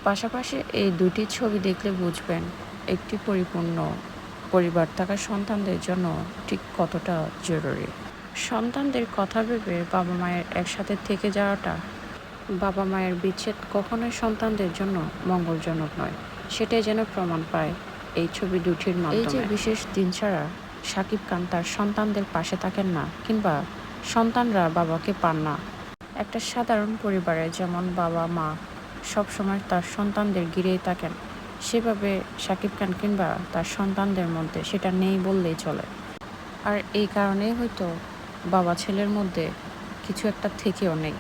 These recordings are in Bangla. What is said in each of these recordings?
পাশাপাশি এই দুটি ছবি দেখলে বুঝবেন একটি পরিপূর্ণ পরিবার থাকা সন্তানদের জন্য ঠিক কতটা জরুরি। সন্তানদের কথা ভেবে বাবা মায়ের একসাথে থেকে যাওয়াটা, বাবা মায়ের বিচ্ছেদ কখনোই সন্তানদের জন্য মঙ্গলজনক নয়, সেটাই যেন প্রমাণ পায় এই ছবি দুটির মাধ্যমে। এই যে বিশেষ দিন ছাড়া শাকিব খান তার সন্তানদের পাশে থাকেন না, কিংবা সন্তানরা বাবাকে পান না। একটা সাধারণ পরিবারে যেমন বাবা মা সবসময় তার সন্তানদের ঘিরেই থাকেন, সেভাবে শাকিব খান কিংবা তার সন্তানদের মধ্যে সেটা নেই বললেই চলে। আর এই কারণেই হয়তো বাবা ছেলের মধ্যে কিছু একটা থেকেও নেই।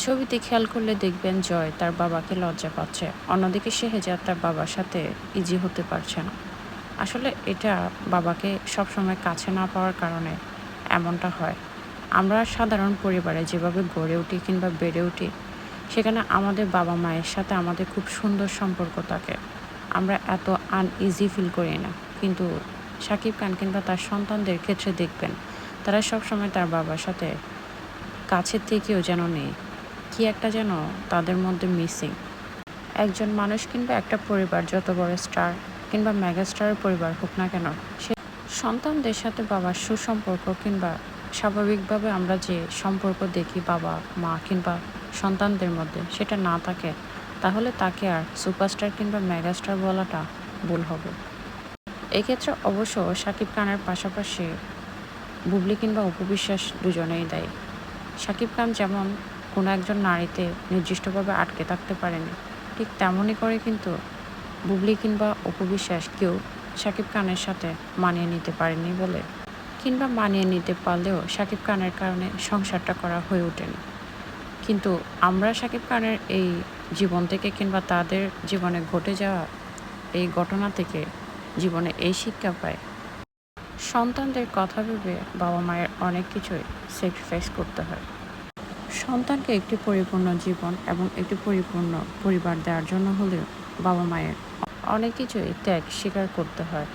ছবিতে খেয়াল করলে দেখবেন জয় তার বাবাকে লজ্জা পাচ্ছে, অন্যদিকে শেহজাদ তার বাবার সাথে ইজি হতে পারছে না। আসলে এটা বাবাকে সবসময় কাছে না পাওয়ার কারণে এমনটা হয়। আমরা সাধারণ পরিবারে যেভাবে গড়ে উঠি কিংবা বেড়ে উঠি, সেখানে আমাদের বাবা মায়ের সাথে আমাদের খুব সুন্দর সম্পর্ক থাকে, আমরা এত আনইজি ফিল করি না। কিন্তু শাকিব খান কিংবা তার সন্তানদের ক্ষেত্রে দেখবেন তারা সবসময় তার বাবার সাথে কাছের থেকেও যেন নেই, কি একটা যেন তাদের মধ্যে মিসিং। একজন মানুষ কিংবা একটা পরিবার যত বড় স্টার কিংবা মেগাস্টারের পরিবার হোক না কেন, সে সন্তানদের সাথে বাবার সুসম্পর্ক কিংবা স্বাভাবিকভাবে আমরা যে সম্পর্ক দেখি বাবা মা কিংবা সন্তানদের মধ্যে, সেটা না থাকে, তাহলে তাকে আর সুপারস্টার কিংবা মেগাস্টার বলাটা ভুল হবে। এক্ষেত্রে অবশ্য শাকিব খানের পাশাপাশি বুবলি কিংবা অপু বিশ্বাস দুজনেই দায়ী। শাকিব খান যেমন কোনো একজন নারীতে নির্দিষ্টভাবে আটকে থাকতে পারেনি, ঠিক তেমনই করে কিন্তু বুবলি কিংবা অপু বিশ্বাস কেউ শাকিব খানের সাথে মানিয়ে নিতে পারেনি বলে, কিংবা মানিয়ে নিতে পারলেও শাকিব খানের কারণে সংসারটা করা হয়ে ওঠেনি। কিন্তু আমরা শাকিব খানের এই জীবন থেকে কিংবা তাদের জীবনে ঘটে যাওয়া এই ঘটনা থেকে জীবনে এই শিক্ষা পাই, সন্তানদের কথা ভেবে বাবা মায়ের অনেক কিছুই স্যাক্রিফাইস করতে হয়। সন্তানকে একটি পরিপূর্ণ জীবন এবং একটি পরিপূর্ণ পরিবার দেওয়ার জন্য হলেও বাবা মায়ের অনেক কিছুই ত্যাগ স্বীকার করতে হয়।